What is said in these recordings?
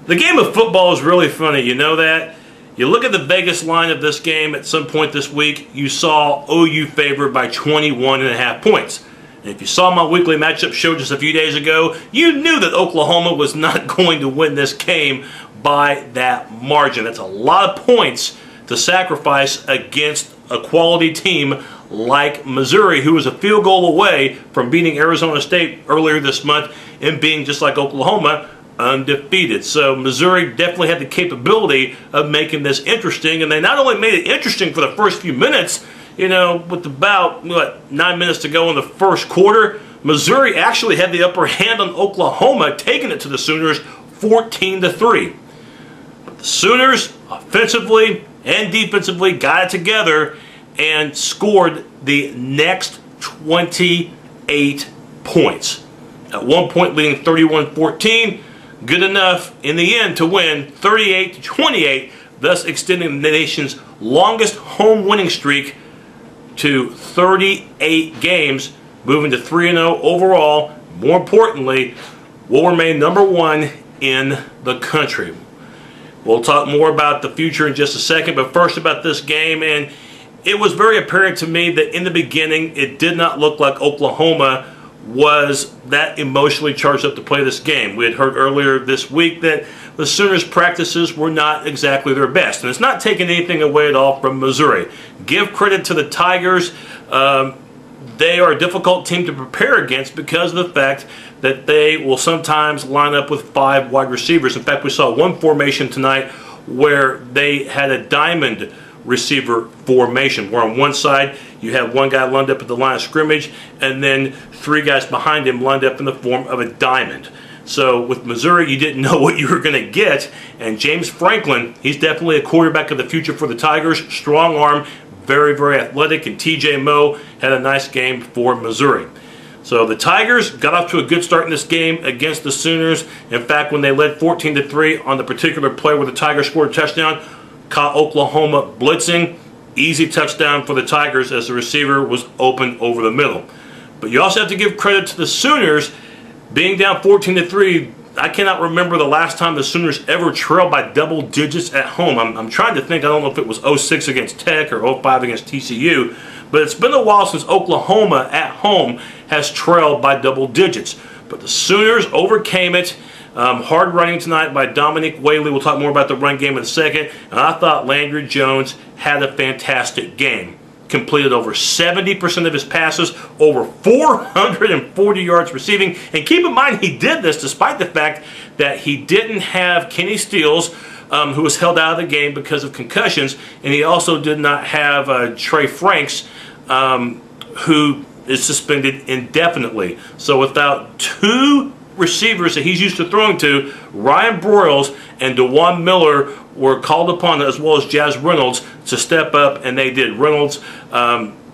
The game of football is really funny, you know that? You look at the Vegas line of this game at some point this week, you saw OU favored by 21.5 points. And if you saw my weekly matchup show just a few days ago, you knew that Oklahoma was not going to win this game by that margin. That's a lot of points to sacrifice against a quality team like Missouri, who was a field goal away from beating Arizona State earlier this month and being, just like Oklahoma, undefeated. So Missouri definitely had the capability of making this interesting, and they not only made it interesting for the first few minutes, you know, with about 9 minutes to go in the first quarter, Missouri actually had the upper hand on Oklahoma, taking it to the Sooners 14-3. But the Sooners, offensively and defensively, got it together and scored the next 28 points. At one point leading 31-14, good enough in the end to win 38-28, thus extending the nation's longest home winning streak to 38 games, moving to 3-0 overall. More importantly, will remain #1 in the country. We'll talk more about the future in just a second, but first about this game. And it was very apparent to me that in the beginning it did not look like Oklahoma was that emotionally charged up to play this game. We had heard earlier this week that the Sooners' practices were not exactly their best. And it's not taking anything away at all from Missouri. Give credit to the Tigers. They are a difficult team to prepare against because of the fact that they will sometimes line up with 5 wide receivers. In fact, we saw one formation tonight where they had a diamond receiver formation, where on one side you have one guy lined up at the line of scrimmage and then 3 guys behind him lined up in the form of a diamond. So with Missouri, you didn't know what you were going to get, and James Franklin, he's definitely a quarterback of the future for the Tigers. Strong arm, very, very athletic, and TJ Moe had a nice game for Missouri. So the Tigers got off to a good start in this game against the Sooners. In fact, when they led 14-3 on the particular play where the Tigers scored a touchdown, caught Oklahoma blitzing, easy touchdown for the Tigers as the receiver was open over the middle. But you also have to give credit to the Sooners being down 14-3. I cannot remember the last time the Sooners ever trailed by double digits at home. I'm trying to think. I don't know if it was 06 against Tech or 05 against TCU, but it's been a while since Oklahoma at home has trailed by double digits. But the Sooners overcame it. Hard running tonight by Dominique Whaley. We'll talk more about the run game in a second. And I thought Landry Jones had a fantastic game. Completed over 70% of his passes, over 440 yards receiving. And keep in mind, he did this despite the fact that he didn't have Kenny Steele, who was held out of the game because of concussions. And he also did not have Trey Franks, who is suspended indefinitely. So without 2 receivers that he's used to throwing to, Ryan Broyles and DeJuan Miller were called upon, as well as Jazz Reynolds, to step up, and they did. Reynolds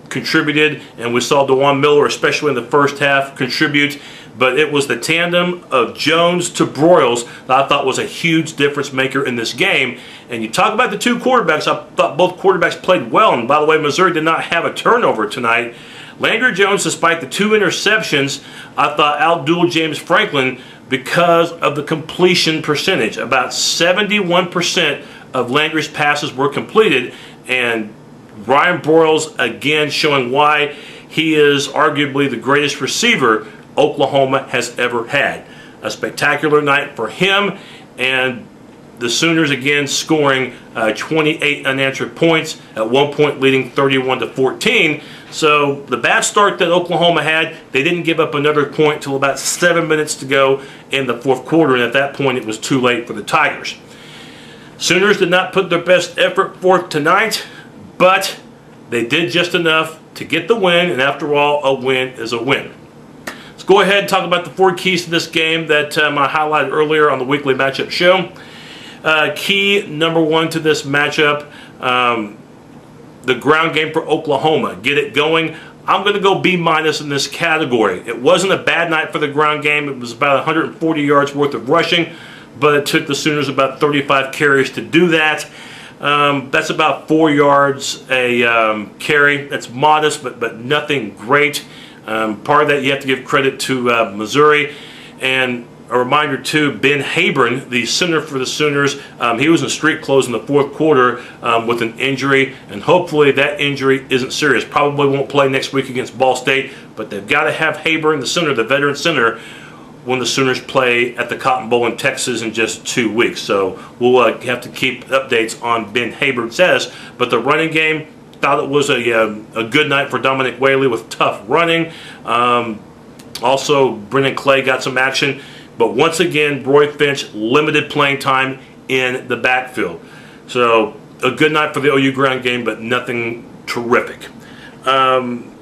contributed, and we saw DeJuan Miller, especially in the first half, contribute. But it was the tandem of Jones to Broyles that I thought was a huge difference maker in this game. And you talk about the 2 quarterbacks, I thought both quarterbacks played well. And by the way, Missouri did not have a turnover tonight. Landry Jones, despite the 2 interceptions, I thought outdueled James Franklin because of the completion percentage. About 71% of Landry's passes were completed, and Ryan Broyles again showing why he is arguably the greatest receiver Oklahoma has ever had. A spectacular night for him, and the Sooners again scoring 28 unanswered points, at one point leading 31-14. So the bad start that Oklahoma had, they didn't give up another point until about 7 minutes to go in the fourth quarter, and at that point it was too late for the Tigers. Sooners did not put their best effort forth tonight, but they did just enough to get the win, and after all, a win is a win. Let's go ahead and talk about the 4 keys to this game that I highlighted earlier on the weekly matchup show. Key #1 to this matchup, the ground game for Oklahoma. Get it going. I'm going to go B- in this category. It wasn't a bad night for the ground game. It was about 140 yards worth of rushing, but it took the Sooners about 35 carries to do that. That's about 4 yards a carry. That's modest, but nothing great. Part of that you have to give credit to Missouri. And A reminder too, Ben Haburn, the center for the Sooners, he was in street clothes in the fourth quarter with an injury, and hopefully that injury isn't serious. Probably won't play next week against Ball State, but they've got to have Haburn, the center, the veteran center, when the Sooners play at the Cotton Bowl in Texas in just 2 weeks. So we'll have to keep updates on Ben Haburn's status. But the running game, thought it was a good night for Dominique Whaley with tough running. Also, Brennan Clay got some action. But once again, Broy Finch, limited playing time in the backfield. So a good night for the OU ground game, but nothing terrific.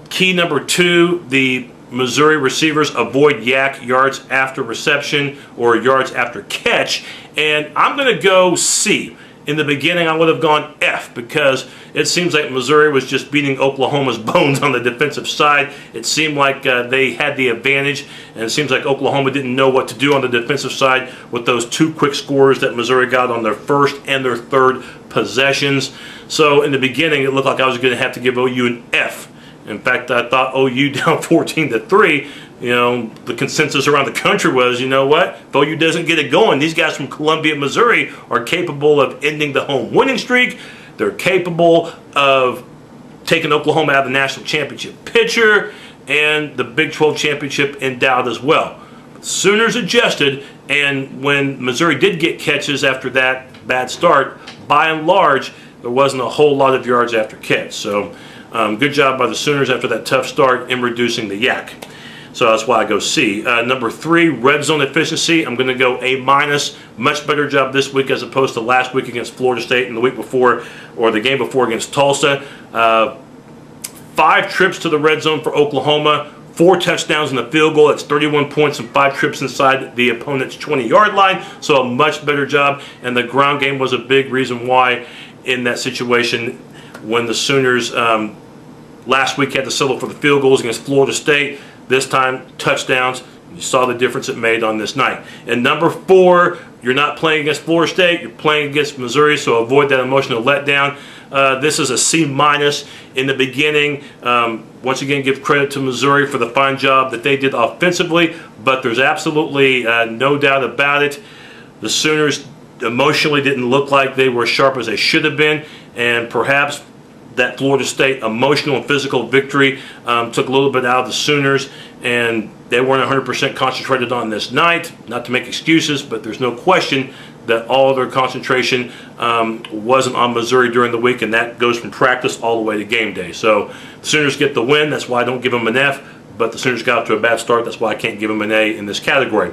Key number 2, the Missouri receivers avoid yak, yards after reception or yards after catch. And I'm going to go C. In the beginning, I would have gone F because it seems like Missouri was just beating Oklahoma's bones on the defensive side. It seemed like they had the advantage, and it seems like Oklahoma didn't know what to do on the defensive side with those 2 quick scores that Missouri got on their first and their third possessions. So in the beginning, it looked like I was going to have to give OU an F. In fact, I thought OU down 14-3. You know, the consensus around the country was, you know what? If OU doesn't get it going, these guys from Columbia, Missouri are capable of ending the home winning streak. They're capable of taking Oklahoma out of the national championship picture and the Big 12 championship in doubt as well. Sooners adjusted, and when Missouri did get catches after that bad start, by and large, there wasn't a whole lot of yards after catch. So good job by the Sooners after that tough start in reducing the yak. So that's why I go C. Number 3, red zone efficiency. I'm going to go A-. Much better job this week as opposed to last week against Florida State and the week before, or the game before against Tulsa. 5 trips to the red zone for Oklahoma. 4 touchdowns and a field goal. That's 31 points and 5 trips inside the opponent's 20-yard line. So a much better job. And the ground game was a big reason why in that situation when the Sooners last week had to settle for the field goals against Florida State. This time, touchdowns. You saw the difference it made on this night. And number 4, you're not playing against Florida State. You're playing against Missouri, so avoid that emotional letdown. This is a C- in the beginning. Once again, give credit to Missouri for the fine job that they did offensively, but there's absolutely no doubt about it. The Sooners emotionally didn't look like they were as sharp as they should have been, and perhaps that Florida State emotional and physical victory took a little bit out of the Sooners, and they weren't 100% concentrated on this night. Not to make excuses, but there's no question that all of their concentration wasn't on Missouri during the week, and that goes from practice all the way to game day. So the Sooners get the win. That's why I don't give them an F, but the Sooners got off to a bad start. That's why I can't give them an A in this category.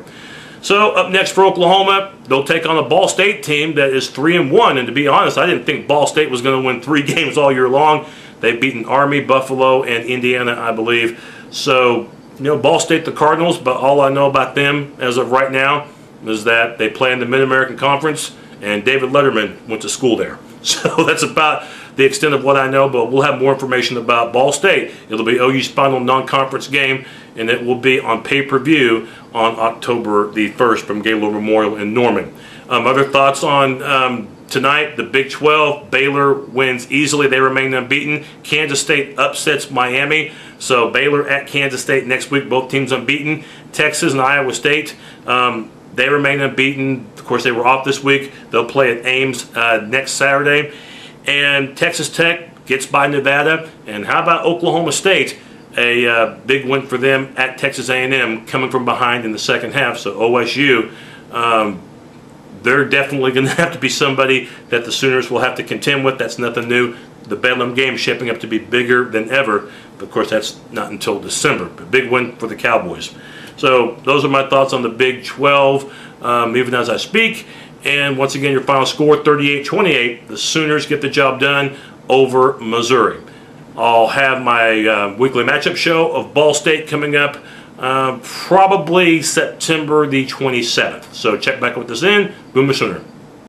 So up next for Oklahoma, they'll take on a Ball State team that is 3-1. And to be honest, I didn't think Ball State was going to win 3 games all year long. They've beaten Army, Buffalo, and Indiana, I believe. So, you know, Ball State, the Cardinals, but all I know about them as of right now is that they play in the Mid-American Conference, and David Letterman went to school there. So that's about the extent of what I know, but we'll have more information about Ball State. It'll be OU's final non-conference game, and it will be on pay-per-view on October the 1st from Gaylord Memorial in Norman. Other thoughts on tonight, the Big 12, Baylor wins easily. They remain unbeaten. Kansas State upsets Miami. So Baylor at Kansas State next week, both teams unbeaten. Texas and Iowa State, they remain unbeaten. Of course, they were off this week. They'll play at Ames next Saturday. And Texas Tech gets by Nevada. And how about Oklahoma State? A big win for them at Texas A&M, coming from behind in the second half. So OSU, they're definitely going to have to be somebody that the Sooners will have to contend with. That's nothing new. The Bedlam game is shaping up to be bigger than ever. But of course, that's not until December. But big win for the Cowboys. So those are my thoughts on the Big 12, even as I speak. And once again, your final score, 38-28. The Sooners get the job done over Missouri. I'll have my weekly matchup show of Ball State coming up probably September the 27th. So check back with us in. Boomer Sooner.